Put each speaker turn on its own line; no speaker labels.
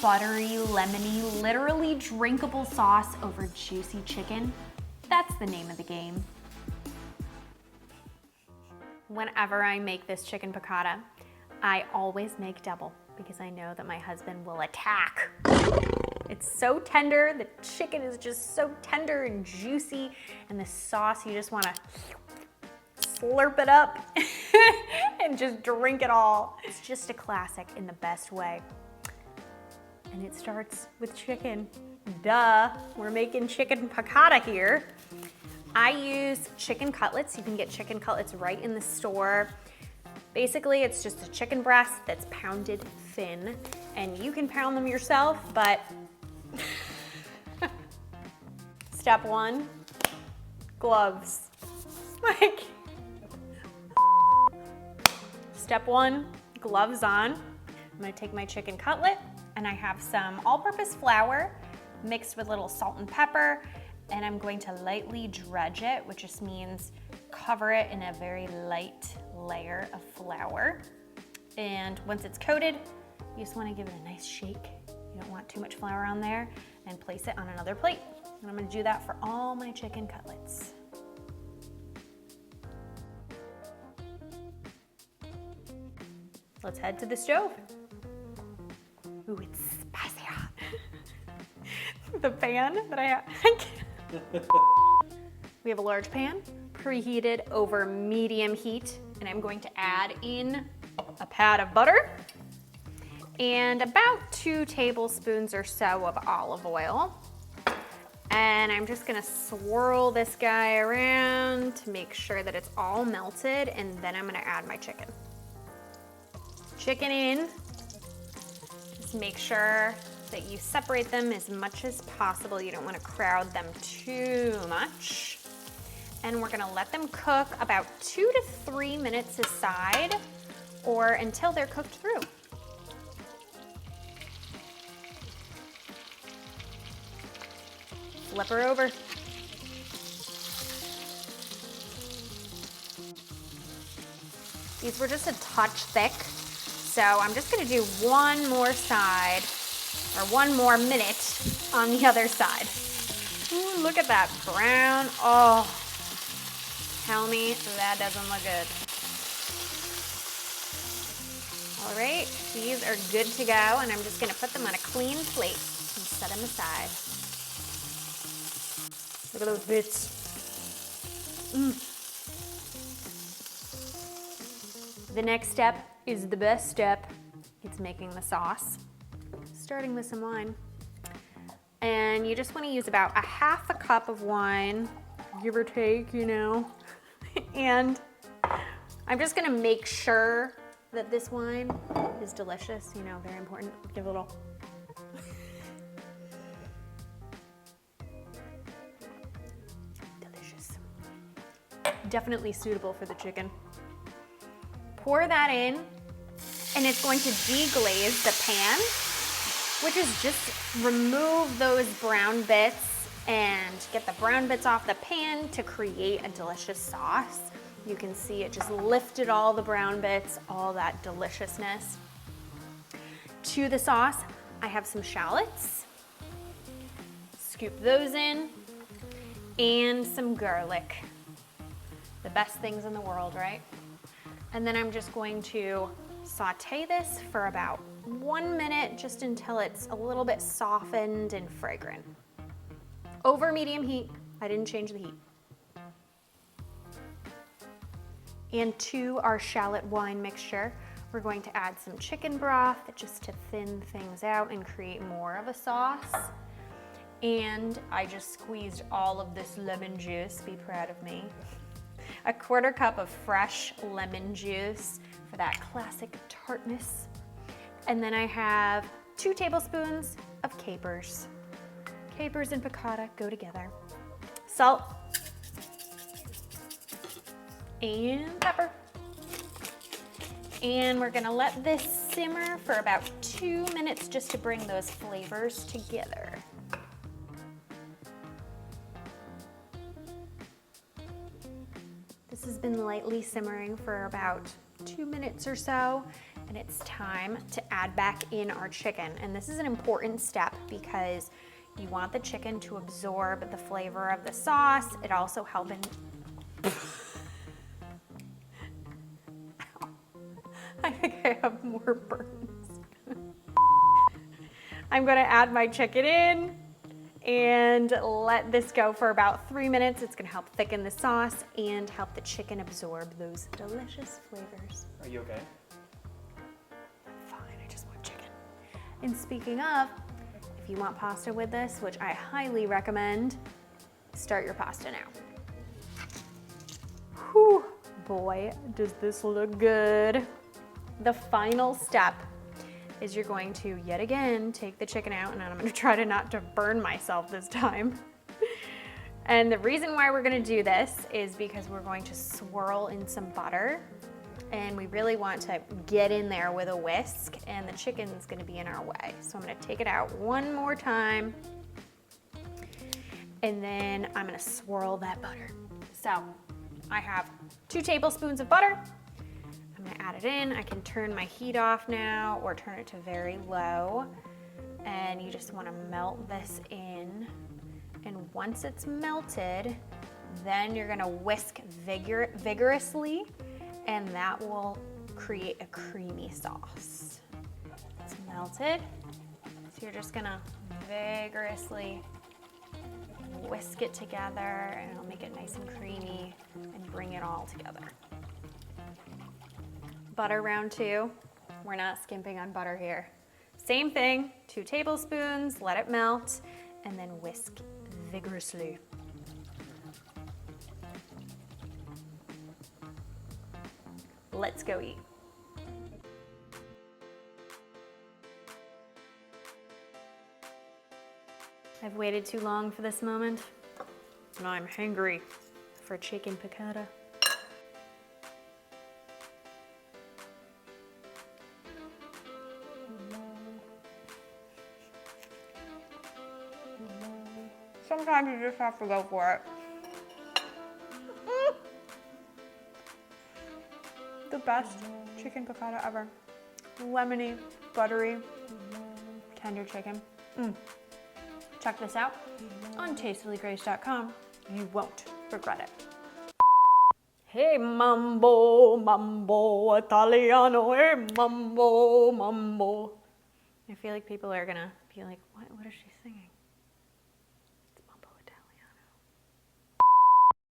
buttery, lemony, literally drinkable sauce over juicy chicken. That's the name of the game. Whenever I make this chicken piccata, I always make double because I know that my husband will attack. It's so tender, the chicken is just so tender and juicy, and the sauce, you just wanna slurp it up and just drink it all. It's just a classic in the best way. And it starts with chicken. Duh, we're making chicken piccata here. I use chicken cutlets. You can get chicken cutlets right in the store. Basically, it's just a chicken breast that's pounded thin, and you can pound them yourself, but step one, gloves. Like, step one, gloves on. I'm gonna take my chicken cutlet, and I have some all-purpose flour mixed with a little salt and pepper, and I'm going to lightly dredge it, which just means cover it in a very light layer of flour. And once it's coated, you just wanna give it a nice shake. You don't want too much flour on there, and place it on another plate. And I'm gonna do that for all my chicken cutlets. Let's head to the stove. Ooh, it's spicy hot. The pan that I have, we have a large pan, preheated over medium heat, and I'm going to add in a pat of butter and about 2 tablespoons or so of olive oil. And I'm just gonna swirl this guy around to make sure that it's all melted, and then I'm gonna add my chicken. Chicken in, just make sure that you separate them as much as possible. You don't wanna crowd them too much. And we're gonna let them cook about 2 to 3 minutes aside, or until they're cooked through. Flip her over. These were just a touch thick, so I'm just gonna do one more side, or 1 more minute on the other side. Ooh, look at that brown. Oh, tell me that doesn't look good. All right, these are good to go, and I'm just gonna put them on a clean plate and set them aside. Look at those bits. The next step is the best step. It's making the sauce. Starting with some wine. And you just want to use about a half a cup of wine, give or take, you know. And I'm just gonna make sure that this wine is delicious, you know, very important. Give a little. Delicious. Definitely suitable for the chicken. Pour that in, and it's going to deglaze the pan, which is just remove those brown bits and get the brown bits off the pan to create a delicious sauce. You can see it just lifted all the brown bits, all that deliciousness. To the sauce, I have some shallots. Scoop those in, and some garlic. The best things in the world, right? And then I'm just going to saute this for about 1 minute, just until it's a little bit softened and fragrant. Over medium heat. I didn't change the heat. And to our shallot wine mixture, we're going to add some chicken broth just to thin things out and create more of a sauce. And I just squeezed all of this lemon juice, be proud of me. A 1/4 cup of fresh lemon juice for that classic tartness. And then I have 2 tablespoons of capers. Capers and piccata go together. Salt and pepper. And we're gonna let this simmer for about 2 minutes just to bring those flavors together. This has been lightly simmering for about 2 minutes or so, And it's time to add back in our chicken. And this is an important step because you want the chicken to absorb the flavor of the sauce. It also helps in... I think I have more burns. I'm gonna add my chicken in and let this go for about 3 minutes. It's gonna help thicken the sauce and help the chicken absorb those delicious flavors.
Are you okay?
Fine, I just want chicken. And speaking of, if you want pasta with this, which I highly recommend, start your pasta now. Whew, boy, does this look good. The final step is you're going to, yet again, take the chicken out, and I'm gonna try to not to burn myself this time. And the reason why we're gonna do this is because we're going to swirl in some butter, and we really want to get in there with a whisk, and the chicken's gonna be in our way. So I'm gonna take it out one more time, and then I'm gonna swirl that butter. So I have 2 tablespoons of butter. I'm gonna add it in. I can turn my heat off now or turn it to very low. And you just wanna melt this in. And once it's melted, then you're gonna whisk vigorously, and that will create a creamy sauce. It's melted, so you're just gonna vigorously whisk it together, and it'll make it nice and creamy and bring it all together. Butter round 2. We're not skimping on butter here. Same thing, 2 tablespoons, let it melt, and then whisk vigorously. Let's go eat. I've waited too long for this moment, and I'm hungry for chicken piccata. Sometimes you just have to go for it. The best chicken piccata ever. Lemony, buttery, tender chicken. Check this out on tastefullygrace.com. You won't regret it. Hey mambo, mambo, Italiano, hey mambo, mambo. I feel like people are gonna be like, what is she saying?